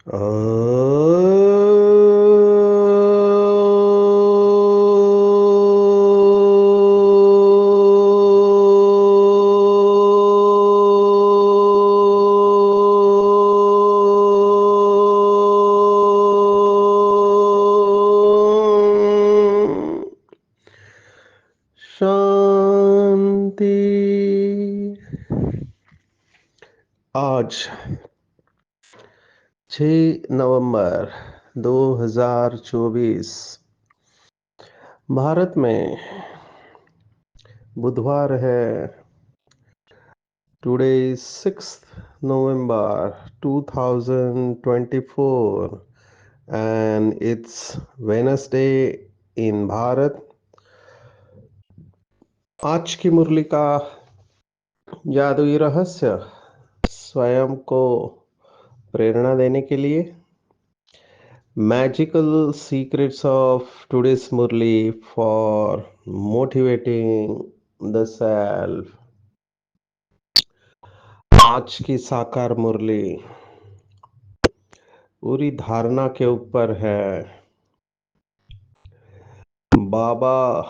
अ, शांति। आज 6 नवंबर 2024 भारत में बुधवार है। Today is 6 November 2024 and it's Wednesday in Bharat. आज की मुरली का जादुई रहस्य स्वयं को प्रेरणा देने के लिए magical secrets of today's Murli for motivating the self. आज की साकार मुरली पूरी धारणा के ऊपर है। बाबा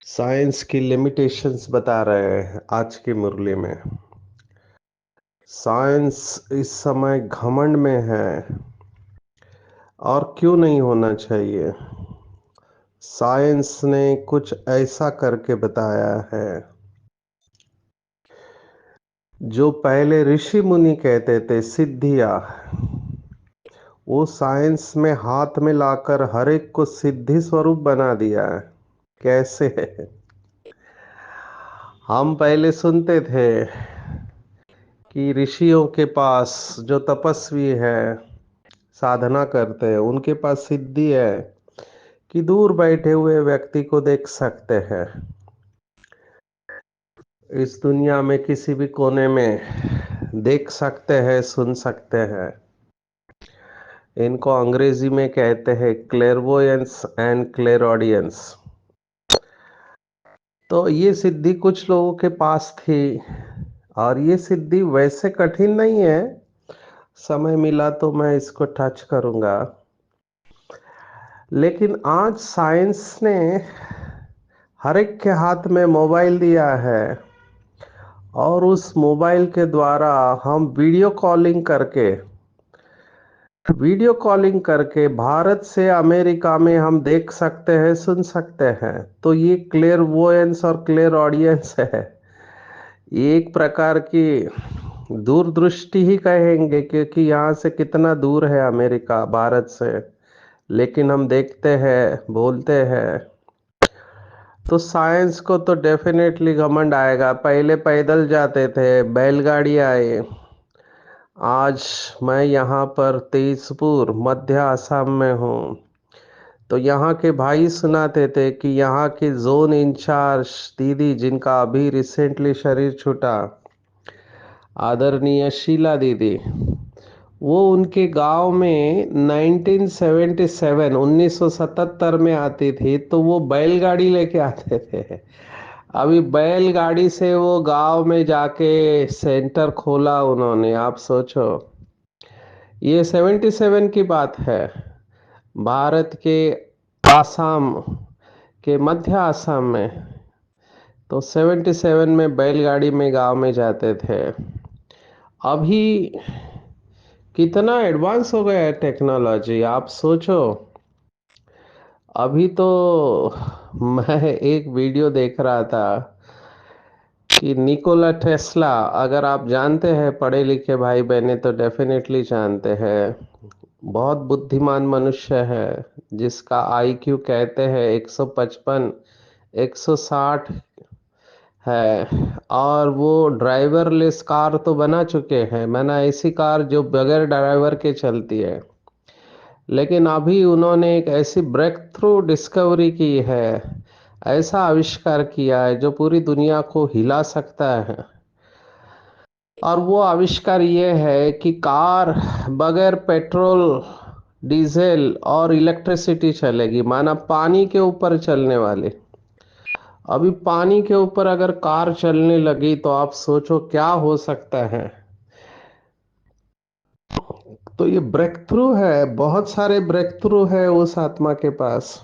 साइंस की लिमिटेशंस बता रहे हैं आज की मुरली में। साइंस इस समय घमंड में है और क्यों नहीं होना चाहिए। साइंस ने कुछ ऐसा करके बताया है जो पहले ऋषि मुनि कहते थे सिद्धियां, वो साइंस में हाथ में लाकर हर एक को सिद्धि स्वरूप बना दिया है। कैसे है? हम पहले सुनते थे कि ऋषियों के पास जो तपस्वी है, साधना करते हैं, उनके पास सिद्धि है कि दूर बैठे हुए व्यक्ति को देख सकते हैं। इस दुनिया में किसी भी कोने में देख सकते हैं, सुन सकते हैं। इनको अंग्रेजी में कहते हैं क्लेरवोयंस एंड क्लेरऑडियंस। तो ये सिद्धि कुछ लोगों के पास थी और ये सिद्धि वैसे कठिन नहीं है। समय मिला तो मैं इसको टच करूंगा। लेकिन आज साइंस ने हर एक के हाथ में मोबाइल दिया है और उस मोबाइल के द्वारा हम वीडियो कॉलिंग करके भारत से अमेरिका में हम देख सकते हैं, सुन सकते हैं। तो ये क्लेरवोयंस और क्लेर ऑडियंस है। ये एक प्रकार की दूरदृष्टि ही कहेंगे, क्योंकि यहाँ से कितना दूर है अमेरिका भारत से, लेकिन हम देखते हैं, बोलते हैं। तो साइंस को तो डेफिनेटली घमंड आएगा। पहले पैदल जाते थे, बैलगाड़ी आए। आज मैं यहाँ पर तेजपुर मध्य असम में हूँ। तो यहाँ के भाई सुनाते थे कि यहाँ की जोन इंचार्ज दीदी, जिनका अभी रिसेंटली शरीर छूटा, आदरणीय शीला दीदी, वो उनके गांव में 1977 में आती थी। तो वो बैलगाड़ी लेके आते थे। अभी बैलगाड़ी से वो गांव में जाके सेंटर खोला उन्होंने। आप सोचो, ये 77 की बात है। भारत के आसाम के मध्य आसाम में। तो 77 में बैलगाड़ी में गांव में जाते थे। अभी कितना एडवांस हो गया है टेक्नोलॉजी, आप सोचो। अभी तो मैं एक वीडियो देख रहा था कि निकोला टेस्ला, अगर आप जानते हैं, पढ़े लिखे भाई बहने तो डेफिनेटली जानते हैं, बहुत बुद्धिमान मनुष्य है, जिसका आईक्यू कहते हैं 155 160 है। और वो ड्राइवरलेस कार तो बना चुके हैं, मैंने ऐसी कार जो बगैर ड्राइवर के चलती है। लेकिन अभी उन्होंने एक ऐसी ब्रेक थ्रू डिस्कवरी की है, ऐसा आविष्कार किया है जो पूरी दुनिया को हिला सकता है। और वो आविष्कार ये है कि कार बगैर पेट्रोल, डीजल और इलेक्ट्रिसिटी चलेगी, माना पानी के ऊपर चलने वाली। अभी पानी के ऊपर अगर कार चलने लगी तो आप सोचो क्या हो सकता है। तो ये ब्रेक थ्रू है, बहुत सारे ब्रेक थ्रू है उस आत्मा के पास।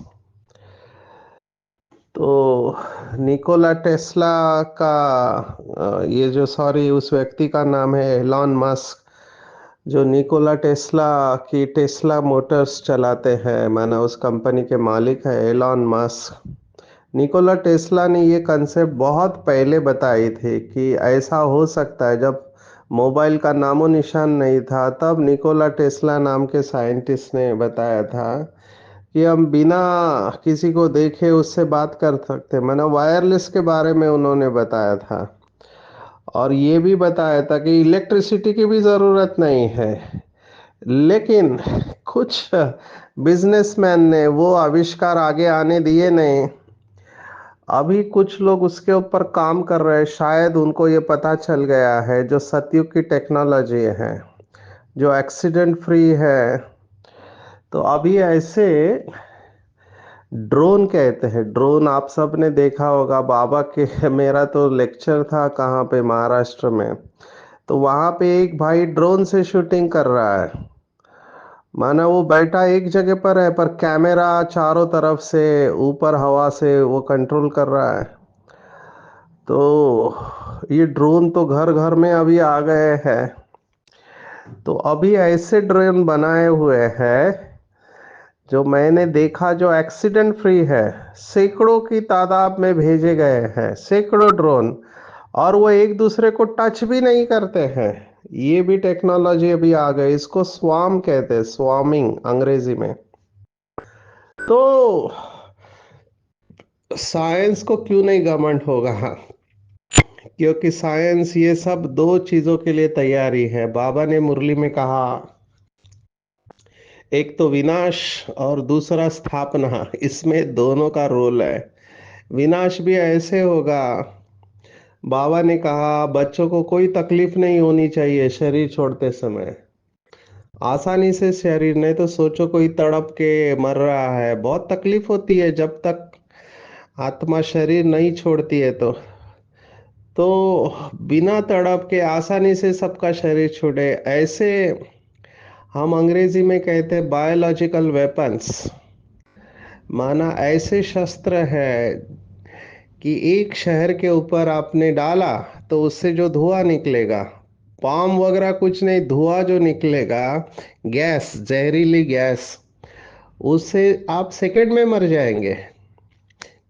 तो निकोला टेस्ला का ये जो, सॉरी, उस व्यक्ति का नाम है एलॉन मस्क, जो निकोला टेस्ला की टेस्ला मोटर्स चलाते हैं, माना उस कंपनी के मालिक है एलॉन मस्क। निकोला टेस्ला ने ये कंसेप्ट बहुत पहले बताई थी कि ऐसा हो सकता है, जब मोबाइल का नामो निशान नहीं था तब निकोला टेस्ला नाम के साइंटिस्ट ने बताया था कि हम बिना किसी को देखे उससे बात कर सकते, माना वायरलेस के बारे में उन्होंने बताया था। और ये भी बताया था कि इलेक्ट्रिसिटी की भी ज़रूरत नहीं है। लेकिन कुछ बिजनेसमैन ने वो आविष्कार आगे आने दिए नहीं। अभी कुछ लोग उसके ऊपर काम कर रहे हैं, शायद उनको ये पता चल गया है, जो सतयुग की टेक्नोलॉजी है, जो एक्सीडेंट फ्री है। तो अभी ऐसे ड्रोन कहते हैं, ड्रोन आप सब ने देखा होगा। बाबा के मेरा तो लेक्चर था कहाँ पे, महाराष्ट्र में। तो वहाँ पे एक भाई ड्रोन से शूटिंग कर रहा है, माना वो बैठा एक जगह पर है पर कैमरा चारों तरफ से ऊपर हवा से वो कंट्रोल कर रहा है। तो ये ड्रोन तो घर घर में अभी आ गए हैं। तो अभी ऐसे ड्रोन बनाए हुए हैं जो मैंने देखा, जो एक्सीडेंट फ्री है। सैकड़ों की तादाद में भेजे गए हैं, सैकड़ों ड्रोन, और वो एक दूसरे को टच भी नहीं करते हैं। ये भी टेक्नोलॉजी अभी आ गई, इसको स्वाम कहते हैं, स्वामिंग अंग्रेजी में। तो साइंस को क्यों नहीं घमंड होगा, क्योंकि साइंस ये सब दो चीजों के लिए तैयारी है। बाबा ने मुरली में कहा, एक तो विनाश और दूसरा स्थापना, इसमें दोनों का रोल है। विनाश भी ऐसे होगा, बाबा ने कहा बच्चों को कोई तकलीफ नहीं होनी चाहिए शरीर छोड़ते समय, आसानी से शरीर, नहीं तो सोचो कोई तड़प के मर रहा है, बहुत तकलीफ होती है जब तक आत्मा शरीर नहीं छोड़ती है। तो बिना तड़प के आसानी से सबका शरीर छूटे, ऐसे हम अंग्रेजी में कहते हैं बायोलॉजिकल वेपन्स, माना ऐसे शस्त्र है कि एक शहर के ऊपर आपने डाला तो उससे जो धुआं निकलेगा, बम वगैरह कुछ नहीं, धुआं जो निकलेगा, गैस, जहरीली गैस, उससे आप सेकंड में मर जाएंगे,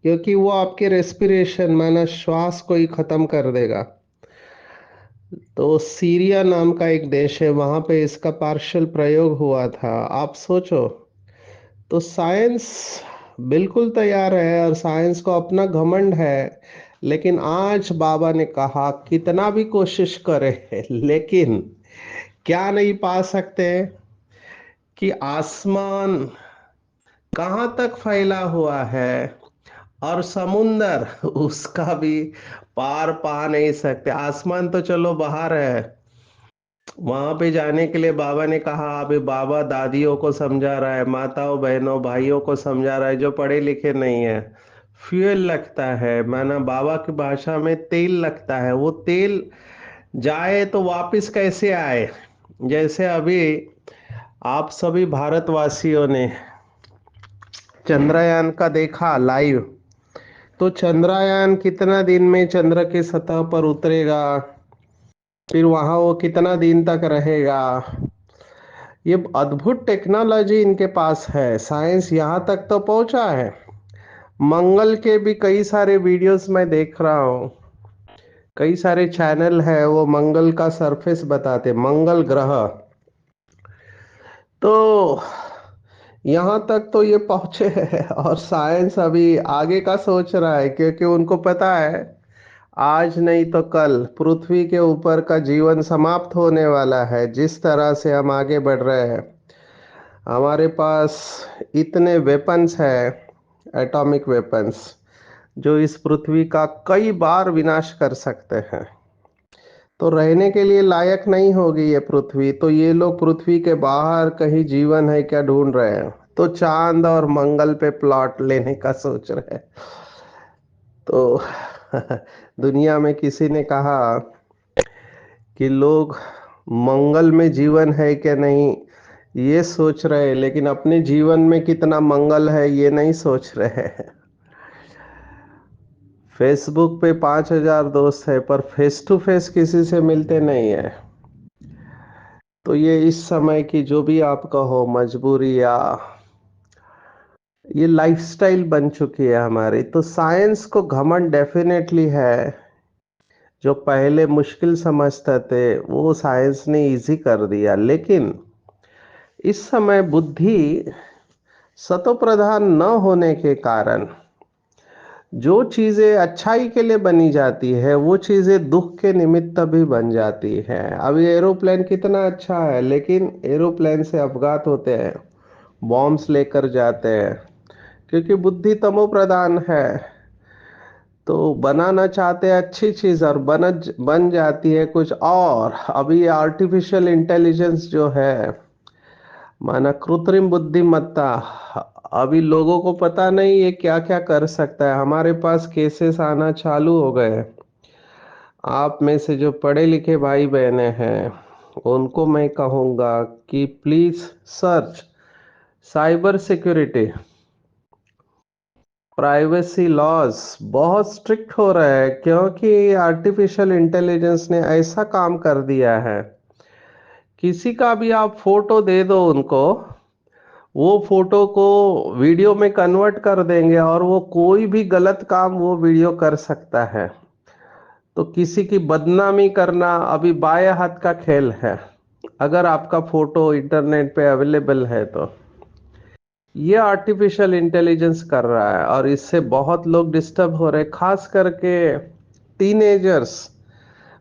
क्योंकि वो आपके रेस्पिरेशन, माना श्वास को ही खत्म कर देगा। तो सीरिया नाम का एक देश है, वहां पे इसका पार्शियल प्रयोग हुआ था। आप सोचो। तो साइंस बिल्कुल तैयार है और साइंस को अपना घमंड है। लेकिन आज बाबा ने कहा कितना भी कोशिश करे लेकिन क्या नहीं पा सकते कि आसमान कहाँ तक फैला हुआ है, और समुंदर उसका भी पार पा नहीं सकते। आसमान तो चलो बाहर है, वहां पे जाने के लिए बाबा ने कहा, अभी बाबा दादियों को समझा रहा है, माताओं बहनों भाइयों को समझा रहा है जो पढ़े लिखे नहीं है। फ्यूल लगता है, माना बाबा की भाषा में तेल लगता है, वो तेल जाए तो वापस कैसे आए। जैसे अभी आप सभी भारतवासियों ने चंद्रयान का देखा लाइव, तो चंद्रयान कितना दिन में चंद्र की सतह पर उतरेगा, फिर वहां वो कितना दिन तक रहेगा। ये अद्भुत टेक्नोलॉजी इनके पास है, साइंस यहाँ तक तो पहुंचा है। मंगल के भी कई सारे वीडियोस मैं देख रहा हूँ, कई सारे चैनल है वो मंगल का सरफेस बताते, मंगल ग्रह। तो यहाँ तक तो ये पहुंचे हैं और साइंस अभी आगे का सोच रहा है, क्योंकि उनको पता है आज नहीं तो कल पृथ्वी के ऊपर का जीवन समाप्त होने वाला है। जिस तरह से हम आगे बढ़ रहे हैं, हमारे पास इतने वेपन्स है, एटॉमिक वेपन्स, जो इस पृथ्वी का कई बार विनाश कर सकते हैं। तो रहने के लिए लायक नहीं होगी ये पृथ्वी, तो ये लोग पृथ्वी के बाहर कहीं जीवन है क्या ढूंढ रहे हैं, तो चांद और मंगल पे प्लॉट लेने का सोच रहे हैं। तो दुनिया में किसी ने कहा कि लोग मंगल में जीवन है क्या नहीं ये सोच रहे हैं, लेकिन अपने जीवन में कितना मंगल है ये नहीं सोच रहे हैं। फेसबुक पे 5,000 दोस्त है पर फेस टू फेस किसी से मिलते नहीं है। तो ये इस समय की जो भी आप कहो मजबूरी या ये लाइफस्टाइल बन चुकी है हमारी। तो साइंस को घमंड डेफिनेटली है। जो पहले मुश्किल समझते थे वो साइंस ने इजी कर दिया, लेकिन इस समय बुद्धि सतोप्रधान न होने के कारण जो चीजें अच्छाई के लिए बनी जाती है वो चीजें दुख के निमित्त भी बन जाती है। अभी एरोप्लेन कितना अच्छा है, लेकिन एरोप्लेन से अपघात होते हैं, बॉम्ब्स लेकर जाते हैं, क्योंकि बुद्धि तमो प्रधान है। तो बनाना चाहते हैं अच्छी चीज और बन जाती है कुछ और। अभी ये आर्टिफिशियल इंटेलिजेंस जो है, माना कृत्रिम बुद्धिमत्ता, अभी लोगों को पता नहीं ये क्या क्या कर सकता है। हमारे पास केसेस आना चालू हो गए। आप में से जो पढ़े लिखे भाई बहने हैं उनको मैं कहूँगा कि please search cyber security, privacy laws बहुत स्ट्रिक्ट हो रहा है, क्योंकि आर्टिफिशियल इंटेलिजेंस ने ऐसा काम कर दिया है। किसी का भी आप फोटो दे दो उनको, वो फोटो को वीडियो में कन्वर्ट कर देंगे और वो कोई भी गलत काम वो वीडियो कर सकता है। तो किसी की बदनामी करना अभी बाएं हाथ का खेल है, अगर आपका फोटो इंटरनेट पे अवेलेबल है तो। ये आर्टिफिशियल इंटेलिजेंस कर रहा है और इससे बहुत लोग डिस्टर्ब हो रहे हैं, खास करके टीनेजर्स,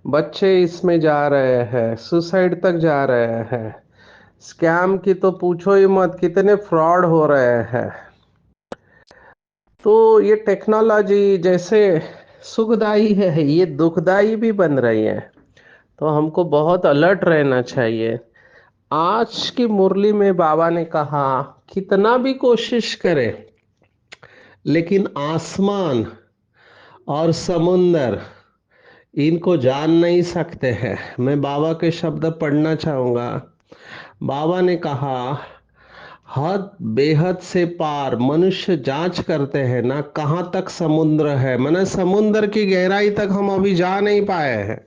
बच्चे इसमें जा रहे हैं, सुसाइड तक जा रहे हैं। स्कैम की तो पूछो ही मत, कितने फ्रॉड हो रहे हैं। तो ये टेक्नोलॉजी जैसे सुखदाई है ये दुखदाई भी बन रही है। तो हमको बहुत अलर्ट रहना चाहिए। आज की मुरली में बाबा ने कहा कितना भी कोशिश करें, लेकिन आसमान और समुंदर इनको जान नहीं सकते हैं। मैं बाबा के शब्द पढ़ना चाहूंगा। बाबा ने कहा हद बेहद से पार मनुष्य जांच करते हैं ना कहाँ तक समुद्र है, माने समुद्र की गहराई तक हम अभी जा नहीं पाए हैं।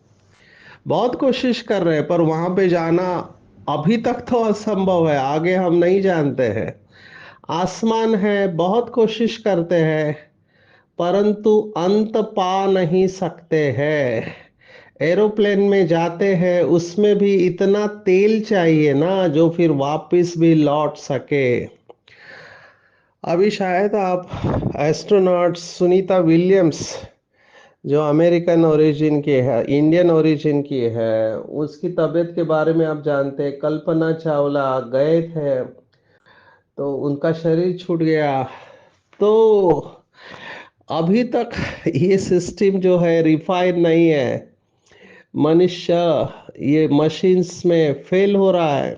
बहुत कोशिश कर रहे हैं पर वहां पे जाना अभी तक तो असंभव है, आगे हम नहीं जानते हैं। आसमान है, बहुत कोशिश करते हैं परंतु अंत पा नहीं सकते हैं। एरोप्लेन में जाते हैं उसमें भी इतना तेल चाहिए ना जो फिर वापस भी लौट सके। अभी शायद आप एस्ट्रोनॉट सुनीता विलियम्स जो अमेरिकन ओरिजिन की है, इंडियन ओरिजिन की है, उसकी तबीयत के बारे में आप जानते हैं। कल्पना चावला गए थे तो उनका शरीर छूट गया। तो अभी तक ये सिस्टम जो है रिफाइन नहीं है। मनुष्य ये मशीन्स में फेल हो रहा है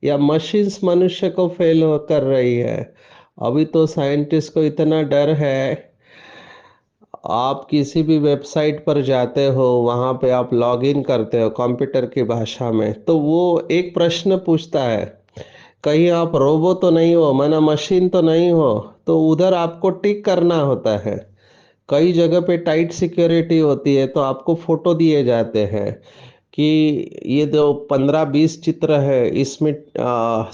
या मशीन्स मनुष्य को फेल हो कर रही है। अभी तो साइंटिस्ट को इतना डर है, आप किसी भी वेबसाइट पर जाते हो वहां पे आप लॉग इन करते हो कंप्यूटर की भाषा में, तो वो एक प्रश्न पूछता है कहीं आप रोबो तो नहीं हो, माना मशीन तो नहीं हो। तो उधर आपको टिक करना होता है। कई जगह पे टाइट सिक्योरिटी होती है तो आपको फोटो दिए जाते हैं कि ये जो 15-20 चित्र है इसमें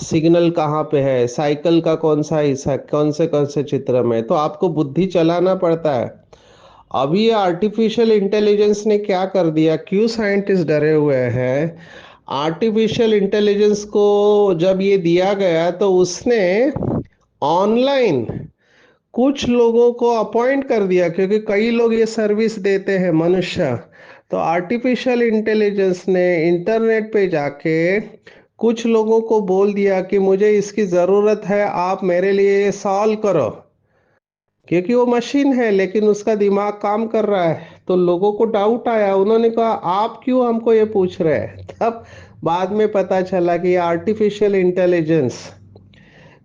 सिग्नल कहाँ पे है, साइकिल का कौन सा हिस्सा, कौन से चित्र में, तो आपको बुद्धि चलाना पड़ता है। अभी ये आर्टिफिशियल इंटेलिजेंस ने क्या कर दिया, क्यों साइंटिस्ट डरे हुए हैं। आर्टिफिशियल इंटेलिजेंस को जब ये दिया गया तो उसने ऑनलाइन कुछ लोगों को अपॉइंट कर दिया, क्योंकि कई लोग ये सर्विस देते हैं मनुष्य। तो आर्टिफिशियल इंटेलिजेंस ने इंटरनेट पे जाके कुछ लोगों को बोल दिया कि मुझे इसकी ज़रूरत है, आप मेरे लिए ये सॉल्व करो। क्योंकि वो मशीन है लेकिन उसका दिमाग काम कर रहा है। तो लोगों को डाउट आया, उन्होंने कहा आप क्यों हमको ये पूछ रहे हैं। तब बाद में पता चला कि ये आर्टिफिशियल इंटेलिजेंस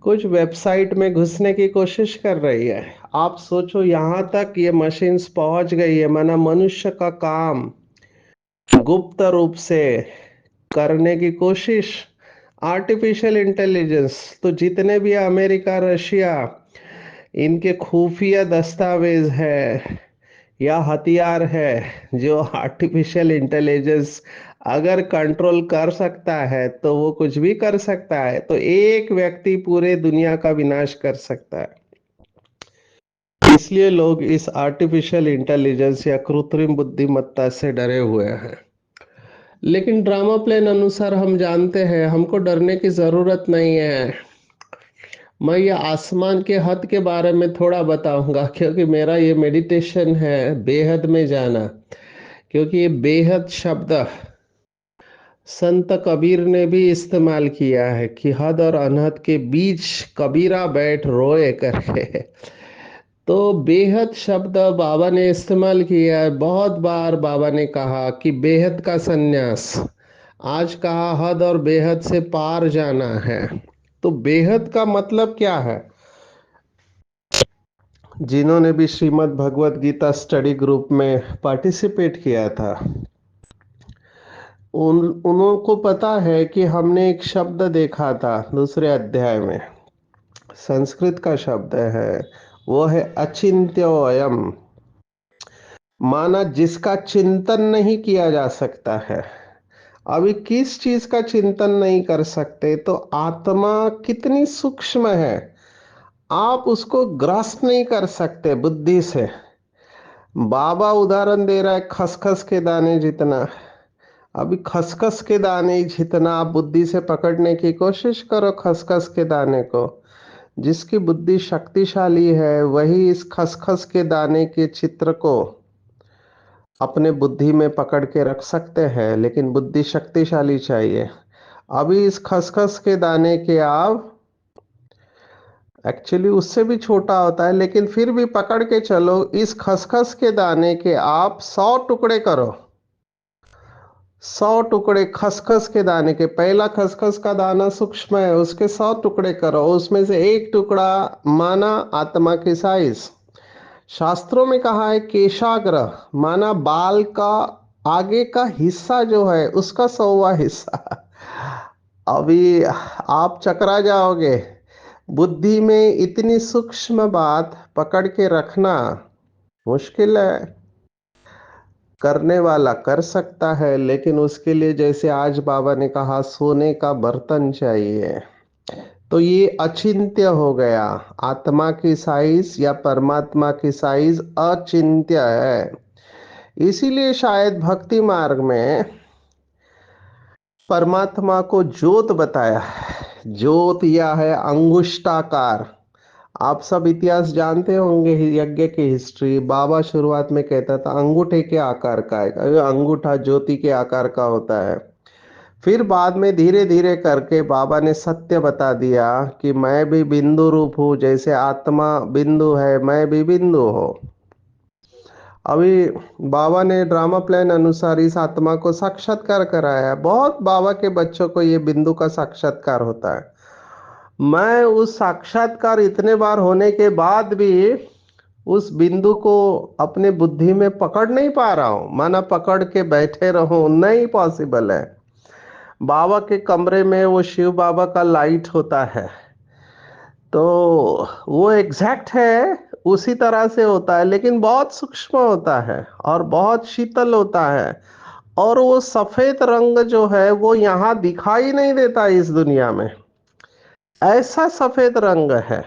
कुछ वेबसाइट में घुसने की कोशिश कर रही है। आप सोचो यहाँ तक ये मशीन्स पहुंच गई है, माना मनुष्य का काम गुप्त रूप से करने की कोशिश। आर्टिफिशियल इंटेलिजेंस तो जितने भी अमेरिका, रशिया, इनके खुफिया दस्तावेज है या हथियार है, जो आर्टिफिशियल इंटेलिजेंस अगर कंट्रोल कर सकता है तो वो कुछ भी कर सकता है। तो एक व्यक्ति पूरे दुनिया का विनाश कर सकता है। इसलिए लोग इस आर्टिफिशियल इंटेलिजेंस या कृत्रिम बुद्धिमत्ता से डरे हुए हैं। लेकिन ड्रामा प्लान अनुसार हम जानते हैं हमको डरने की जरूरत नहीं है। मैं ये आसमान के हद के बारे में थोड़ा बताऊंगा, क्योंकि मेरा ये मेडिटेशन है बेहद में जाना। क्योंकि ये बेहद शब्द संत कबीर ने भी इस्तेमाल किया है कि हद और अनहद के बीच कबीरा बैठ रोए करके। तो बेहद शब्द बाबा ने इस्तेमाल किया है बहुत बार। बाबा ने कहा कि बेहद का सन्यास, आज कहा हद और बेहद से पार जाना है। तो बेहद का मतलब क्या है? जिन्होंने भी श्रीमद् भगवत गीता स्टडी ग्रुप में पार्टिसिपेट किया था, उनको पता है कि हमने एक शब्द देखा था दूसरे अध्याय में। संस्कृत का शब्द है, वो है अचिंत्योयम। माना जिसका चिंतन नहीं किया जा सकता है। अभी किस चीज का चिंतन नहीं कर सकते? तो आत्मा कितनी सूक्ष्म है, आप उसको ग्रास्प नहीं कर सकते बुद्धि से। बाबा उदाहरण दे रहा है खसखस के दाने जितना। अभी खसखस के दाने जितना आप बुद्धि से पकड़ने की कोशिश करो खसखस के दाने को। जिसकी बुद्धि शक्तिशाली है वही इस खसखस के दाने के चित्र को अपने बुद्धि में पकड़ के रख सकते हैं, लेकिन बुद्धि शक्तिशाली चाहिए। अभी इस खसखस के दाने के आप एक्चुअली उससे भी छोटा होता है, लेकिन फिर भी पकड़ के चलो। इस खसखस के दाने के आप 100 टुकड़े करो। 100 टुकड़े खसखस के दाने के। पहला खसखस का दाना सूक्ष्म है, उसके 100 टुकड़े करो। उसमें से एक टुकड़ा माना आत्मा की साइज। शास्त्रों में कहा है केशाग्र, माना बाल का आगे का हिस्सा जो है उसका 100वां हिस्सा। अभी आप चकरा जाओगे। बुद्धि में इतनी सूक्ष्म बात पकड़ के रखना मुश्किल है। करने वाला कर सकता है, लेकिन उसके लिए जैसे आज बाबा ने कहा सोने का बर्तन चाहिए। तो ये अचिंत्य हो गया। आत्मा की साइज या परमात्मा की साइज अचिंत्य है। इसीलिए शायद भक्ति मार्ग में परमात्मा को ज्योत बताया है। ज्योत या है अंगुष्ठाकार। आप सब इतिहास जानते होंगे, यज्ञ की हिस्ट्री। बाबा शुरुआत में कहता था अंगूठे के आकार का है, अंगूठा ज्योति के आकार का होता है। फिर बाद में धीरे धीरे करके बाबा ने सत्य बता दिया कि मैं भी बिंदु रूप हूँ, जैसे आत्मा बिंदु है मैं भी बिंदु हूँ। अभी बाबा ने ड्रामा प्लान अनुसार इस आत्मा को साक्षात्कार कराया। बहुत बाबा के बच्चों को ये बिंदु का साक्षात्कार होता है। मैं उस साक्षात्कार इतने बार होने के बाद भी उस बिंदु को अपने बुद्धि में पकड़ नहीं पा रहा हूं। माना पकड़ के बैठे रहो, नहीं पॉसिबल है। बाबा के कमरे में वो शिव बाबा का लाइट होता है, तो वो एग्जैक्ट है उसी तरह से होता है, लेकिन बहुत सूक्ष्म होता है और बहुत शीतल होता है। और वो सफेद रंग जो है वो यहाँ दिखाई नहीं देता इस दुनिया में। ऐसा सफेद रंग है।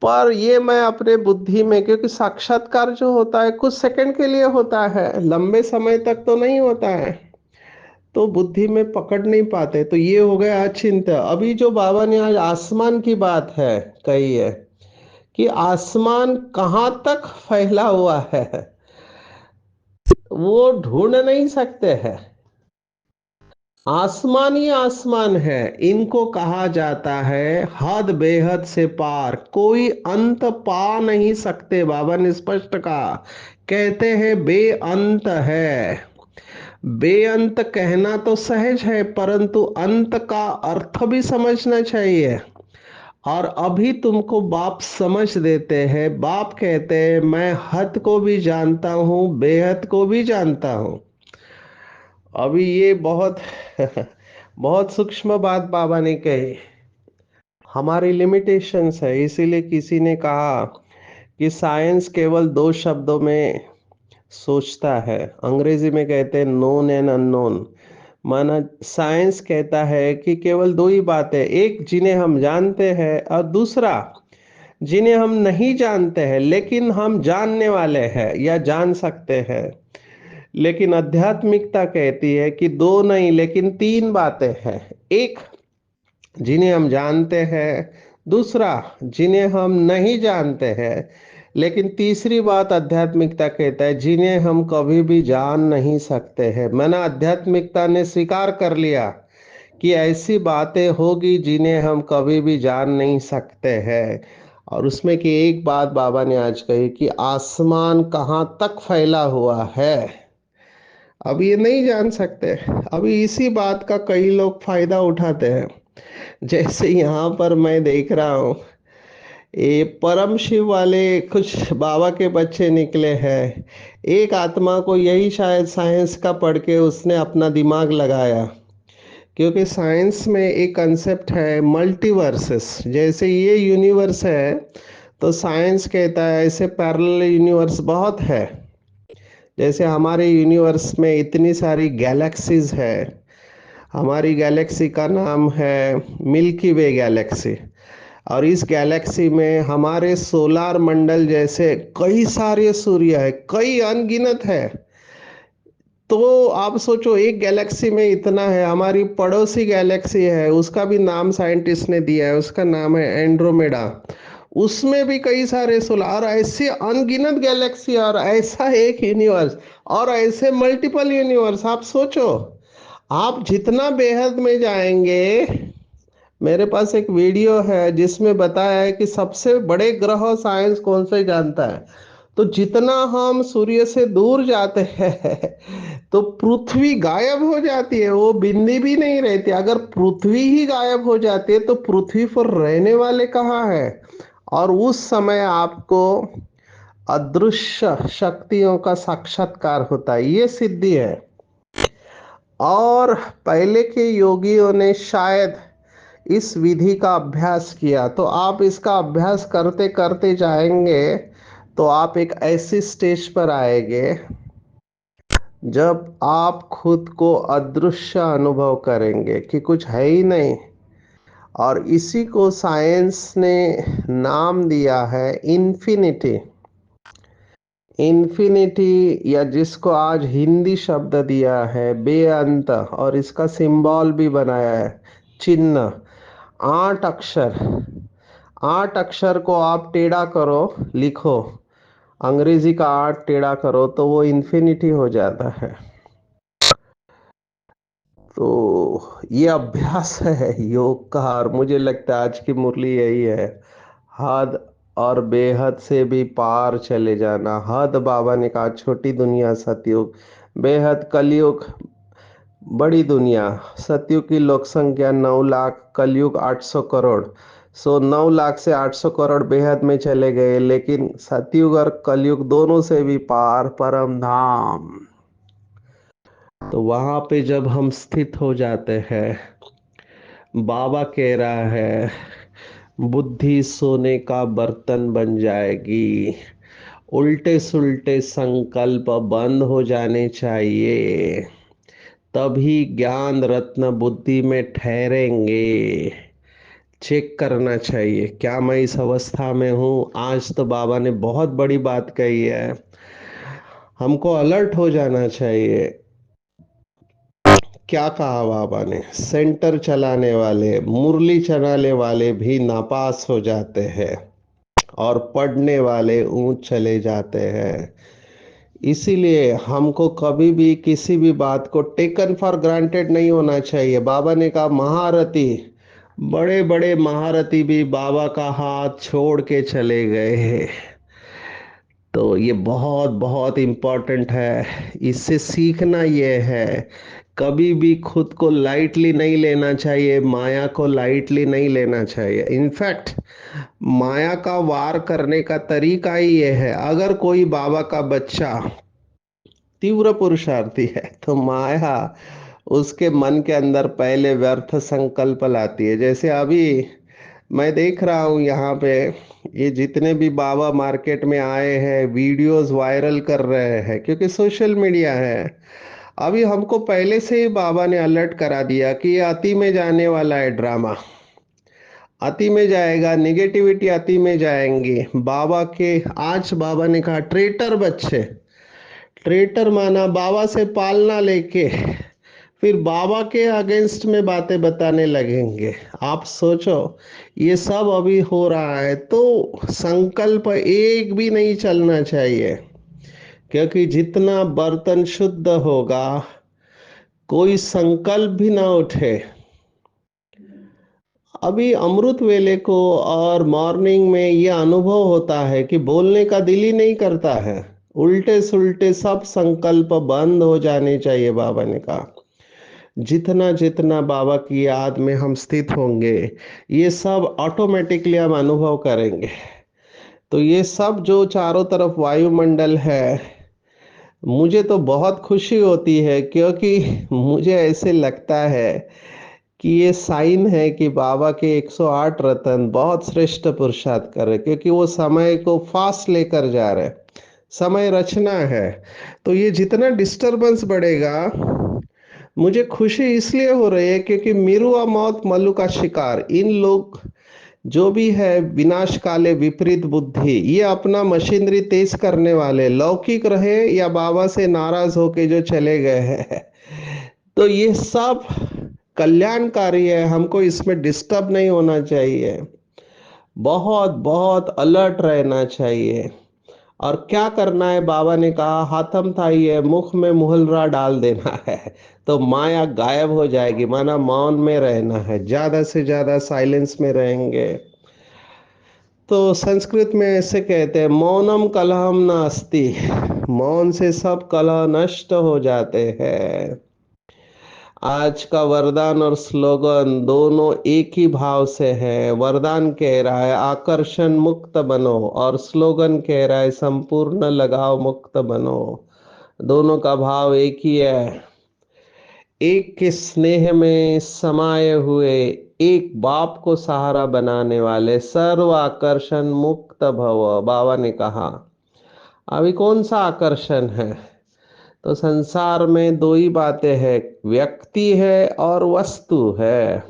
पर ये मैं अपने बुद्धि में, क्योंकि साक्षात्कार जो होता है कुछ सेकंड के लिए होता है, लंबे समय तक तो नहीं होता है, तो बुद्धि में पकड़ नहीं पाते। तो ये हो गया अचिंत्य। अभी जो बाबा ने आज आसमान की बात है कही है कि आसमान कहाँ तक फैला हुआ है वो ढूंढ नहीं सकते हैं। आसमान ही आसमान है। इनको कहा जाता है हद बेहद से पार, कोई अंत पा नहीं सकते। बाबा ने स्पष्ट कहा, कहते हैं बेअंत है। बेअंत कहना तो सहज है, परंतु अंत का अर्थ भी समझना चाहिए। और अभी तुमको बाप समझ देते हैं। बाप कहते हैं मैं हद को भी जानता हूं, बेहद को भी जानता हूं। अभी ये बहुत बहुत सूक्ष्म बात बाबा ने कही। हमारी लिमिटेशंस है, इसीलिए किसी ने कहा कि साइंस केवल दो शब्दों में सोचता है। अंग्रेजी में कहते हैं नोन एंड अननोन। माना साइंस कहता है कि केवल दो ही बात है, एक जिन्हें हम जानते हैं और दूसरा जिन्हें हम नहीं जानते हैं लेकिन हम जानने वाले हैं या जान सकते हैं। लेकिन आध्यात्मिकता कहती है कि दो नहीं लेकिन तीन बातें हैं। एक जिन्हें हम जानते हैं, दूसरा जिन्हें हम नहीं जानते हैं, लेकिन तीसरी बात आध्यात्मिकता कहता है जिन्हें हम कभी भी जान नहीं सकते हैं। मैंने आध्यात्मिकता ने स्वीकार कर लिया कि ऐसी बातें होगी जिन्हें हम कभी भी जान नहीं सकते हैं। और उसमें की एक बात बाबा ने आज कही कि आसमान कहाँ तक फैला हुआ है, अब ये नहीं जान सकते। अभी इसी बात का कई लोग फायदा उठाते हैं। जैसे यहाँ पर मैं देख रहा हूँ, ये परम शिव वाले कुछ बाबा के बच्चे निकले हैं। एक आत्मा को यही शायद साइंस का पढ़ के उसने अपना दिमाग लगाया, क्योंकि साइंस में एक कंसेप्ट है मल्टीवर्सेस। जैसे ये यूनिवर्स है तो साइंस कहता है ऐसे पैरेलल यूनिवर्स बहुत है। जैसे हमारे यूनिवर्स में इतनी सारी गैलेक्सीज है। हमारी गैलेक्सी का नाम है मिल्की वे गैलेक्सी। और इस गैलेक्सी में हमारे सोलार मंडल जैसे कई सारे सूर्य है, कई अनगिनत है। तो आप सोचो एक गैलेक्सी में इतना है। हमारी पड़ोसी गैलेक्सी है, उसका भी नाम साइंटिस्ट ने दिया है, उसका नाम है एंड्रोमेडा। उसमें भी कई सारे सोलार, ऐसे अनगिनत गैलेक्सी और ऐसा एक यूनिवर्स और ऐसे मल्टीपल यूनिवर्स। आप सोचो, आप जितना बेहद में जाएंगे। मेरे पास एक वीडियो है जिसमें बताया है कि सबसे बड़े ग्रह साइंस कौन से जानता है। तो जितना हम सूर्य से दूर जाते हैं तो पृथ्वी गायब हो जाती है, वो बिंदी भी नहीं रहती। अगर पृथ्वी ही गायब हो जाती है तो पृथ्वी पर रहने वाले कहाँ हैं। और उस समय आपको अदृश्य शक्तियों का साक्षात्कार होता है, ये सिद्धि है। और पहले के योगियों ने शायद इस विधि का अभ्यास किया, तो आप इसका अभ्यास करते करते जाएंगे तो आप एक ऐसी स्टेज पर आएंगे जब आप खुद को अदृश्य अनुभव करेंगे कि कुछ है ही नहीं। और इसी को साइंस ने नाम दिया है इन्फिनिटी। इन्फिनिटी, या जिसको आज हिंदी शब्द दिया है बेअंत, और इसका सिंबल भी बनाया है चिन्ह। 8 अक्षर, 8 अक्षर को आप टेढ़ा करो, लिखो, अंग्रेजी का 8 टेढ़ा करो तो वो इन्फिनिटी हो जाता है। तो ये अभ्यास है योग का, और मुझे लगता है आज की मुरली यही है। हद और बेहद से भी पार चले जाना। हद बाबा ने कहा छोटी दुनिया सतयुग, बेहद कलयुग बड़ी दुनिया। सतयुग की लोक संख्या 9 लाख, कलयुग 800 करोड़। 9 लाख से 800 करोड़ बेहद में चले गए, लेकिन सतयुग और कलयुग दोनों से भी पार परम धाम। तो वहां पे जब हम स्थित हो जाते हैं, बाबा कह रहा है बुद्धि सोने का बर्तन बन जाएगी। उल्टे सुल्टे संकल्प बंद हो जाने चाहिए, तभी ज्ञान रत्न बुद्धि में ठहरेंगे। चेक करना चाहिए क्या मैं इस अवस्था में हूँ। आज तो बाबा ने बहुत बड़ी बात कही है, हमको अलर्ट हो जाना चाहिए। क्या कहा बाबा ने, सेंटर चलाने वाले, मुरली चलाने वाले भी नापास हो जाते हैं और पढ़ने वाले ऊंच चले जाते हैं। इसीलिए हमको कभी भी किसी भी बात को टेकन फॉर ग्रांटेड नहीं होना चाहिए। बाबा ने कहा महारथी, बड़े बड़े महारथी भी बाबा का हाथ छोड़ के चले गए हैं। तो ये बहुत बहुत इम्पोर्टेंट है। इससे सीखना ये है, कभी भी खुद को लाइटली नहीं लेना चाहिए, माया को लाइटली नहीं लेना चाहिए। इनफैक्ट माया का वार करने का तरीका ही ये है। अगर कोई बाबा का बच्चा तीव्र पुरुषार्थी है, तो माया उसके मन के अंदर पहले व्यर्थ संकल्प लाती है। जैसे अभी मैं देख रहा हूँ यहाँ पे, ये जितने भी बाबा मार्केट में आए हैं वीडियोस वायरल कर रहे हैं, क्योंकि सोशल मीडिया है। अभी हमको पहले से ही बाबा ने अलर्ट करा दिया कि ये अति में जाने वाला है ड्रामा, अति में जाएगा, निगेटिविटी अति में जाएंगे। बाबा के, आज बाबा ने कहा ट्रेटर बच्चे, ट्रेटर माना बाबा से पालना लेके फिर बाबा के अगेंस्ट में बातें बताने लगेंगे। आप सोचो, ये सब अभी हो रहा है, तो संकल्प एक भी नहीं चलना चाहिए, क्योंकि जितना बर्तन शुद्ध होगा, कोई संकल्प भी ना उठे। अभी अमृत वेले को और मॉर्निंग में यह अनुभव होता है कि बोलने का दिल ही नहीं करता है, उल्टे सुल्टे सब संकल्प बंद हो जाने चाहिए। बाबा ने कहा जितना जितना बाबा की याद में हम स्थित होंगे, ये सब ऑटोमेटिकली हम अनुभव करेंगे। तो ये सब जो चारों तरफ वायुमंडल है, मुझे तो बहुत खुशी होती है, क्योंकि मुझे ऐसे लगता है कि ये साइन है कि बाबा के 108 रतन बहुत श्रेष्ठ पुरुषार्थ कर रहे, क्योंकि वो समय को फास्ट लेकर जा रहे। समय रचना है, तो ये जितना डिस्टरबेंस बढ़ेगा, मुझे खुशी इसलिए हो रही है क्योंकि मीरू और मौत मल्लू का शिकार, इन लोग जो भी है विनाश काले विपरीत बुद्धि, ये अपना मशीनरी तेज करने वाले, लौकिक रहे या बाबा से नाराज होके जो चले गए हैं, तो ये सब कल्याणकारी है। हमको इसमें डिस्टर्ब नहीं होना चाहिए, बहुत बहुत अलर्ट रहना चाहिए। और क्या करना है, बाबा ने कहा हाथम था ये मुख में मुहलरा डाल देना है, तो माया गायब हो जाएगी। माना मौन में रहना है, ज्यादा से ज्यादा साइलेंस में रहेंगे। तो संस्कृत में ऐसे कहते हैं मौनम कलहम नास्ति, मौन से सब कलह नष्ट हो जाते हैं। आज का वरदान और स्लोगन दोनों एक ही भाव से है। वरदान कह रहा है आकर्षण मुक्त बनो, और स्लोगन कह रहा है संपूर्ण लगाव मुक्त बनो। दोनों का भाव एक ही है। एक के स्नेह में समाये हुए, एक बाप को सहारा बनाने वाले, सर्व आकर्षण मुक्त भव, बाबा ने कहा। अभी कौन सा आकर्षण है? तो संसार में दो ही बातें हैं, व्यक्ति है और वस्तु है।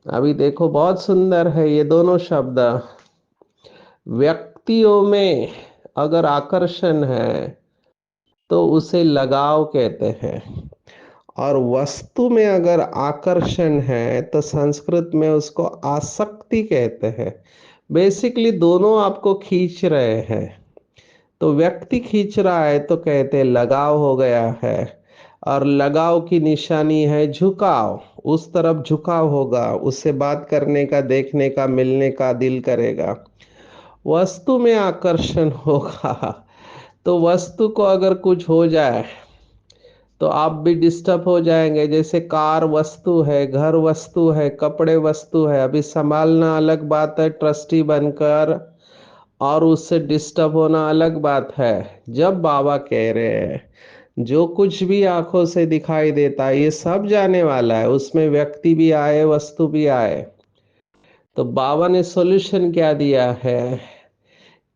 अभी देखो बहुत सुंदर है ये दोनों शब्द। व्यक्तियों में अगर आकर्षण है तो उसे लगाव कहते हैं, और वस्तु में अगर आकर्षण है तो संस्कृत में उसको आसक्ति कहते हैं। बेसिकली दोनों आपको खींच रहे हैं। तो व्यक्ति खींच रहा है तो कहते हैं लगाव हो गया है, और लगाव की निशानी है झुकाव। उस तरफ झुकाव होगा, उससे बात करने का, देखने का, मिलने का दिल करेगा। वस्तु में आकर्षण होगा, तो वस्तु को अगर कुछ हो जाए तो आप भी डिस्टर्ब हो जाएंगे। जैसे कार वस्तु है, घर वस्तु है, कपड़े वस्तु है, अभी संभालना अलग बात है ट्रस्टी बनकर, और उससे डिस्टर्ब होना अलग बात है। जब बाबा कह रहे हैं जो कुछ भी आंखों से दिखाई देता है ये सब जाने वाला है, उसमें व्यक्ति भी आए वस्तु भी आए, तो बाबा ने सॉल्यूशन क्या दिया है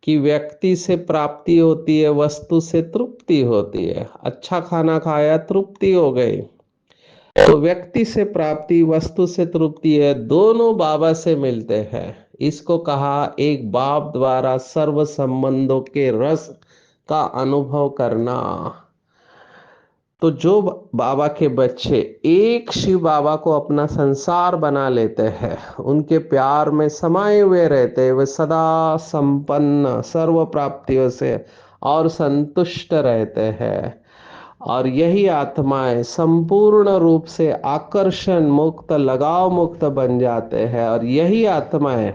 कि व्यक्ति से प्राप्ति होती है, वस्तु से तृप्ति होती है। अच्छा खाना खाया, तृप्ति हो गई। तो व्यक्ति से प्राप्ति, वस्तु से तृप्ति है, दोनों बाबा से मिलते हैं। इसको कहा एक बाप द्वारा सर्व संबंधों के रस का अनुभव करना। तो जो बाबा के बच्चे एक शिव बाबा को अपना संसार बना लेते हैं, उनके प्यार में समाये हुए रहते हैं, वे सदा संपन्न सर्व प्राप्तियों से और संतुष्ट रहते हैं। और यही आत्माएं संपूर्ण रूप से आकर्षण मुक्त, लगाव मुक्त बन जाते हैं, और यही आत्माएं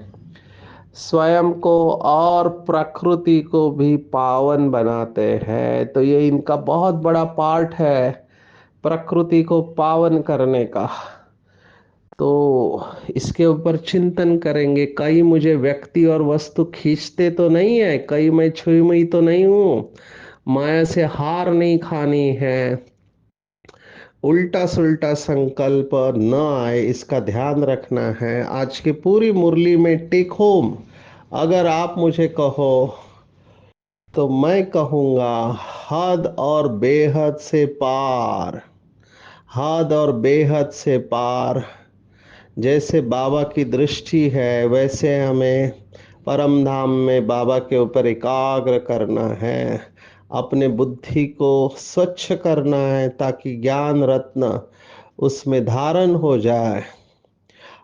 स्वयं को और प्रकृति को भी पावन बनाते हैं। तो ये इनका बहुत बड़ा पार्ट है, प्रकृति को पावन करने का। तो इसके ऊपर चिंतन करेंगे। कहीं मुझे व्यक्ति और वस्तु खींचते तो नहीं है, कहीं मैं छुई मुई तो नहीं हूँ। माया से हार नहीं खानी है। उल्टा सुल्टा संकल्प न आए, इसका ध्यान रखना है। आज की पूरी मुरली में टेक होम अगर आप मुझे कहो तो मैं कहूँगा, हद और बेहद से पार, हद और बेहद से पार। जैसे बाबा की दृष्टि है वैसे हमें परम धाम में बाबा के ऊपर एकाग्र करना है, अपने बुद्धि को स्वच्छ करना है ताकि ज्ञान रत्न उसमें धारण हो जाए।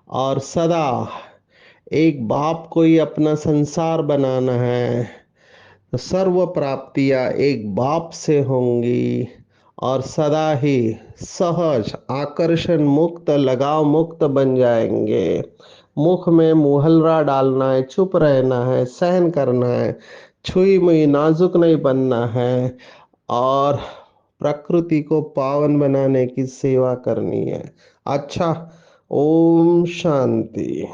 और सदा एक बाप को ही अपना संसार बनाना है, तो सर्व प्राप्तियां एक बाप से होंगी और सदा ही सहज आकर्षण मुक्त लगाव मुक्त बन जाएंगे। मुख में मुहल्ला डालना है, चुप रहना है, सहन करना है, छुई मुई नाजुक नहीं बनना है और प्रकृति को पावन बनाने की सेवा करनी है। अच्छा, ओम शांति।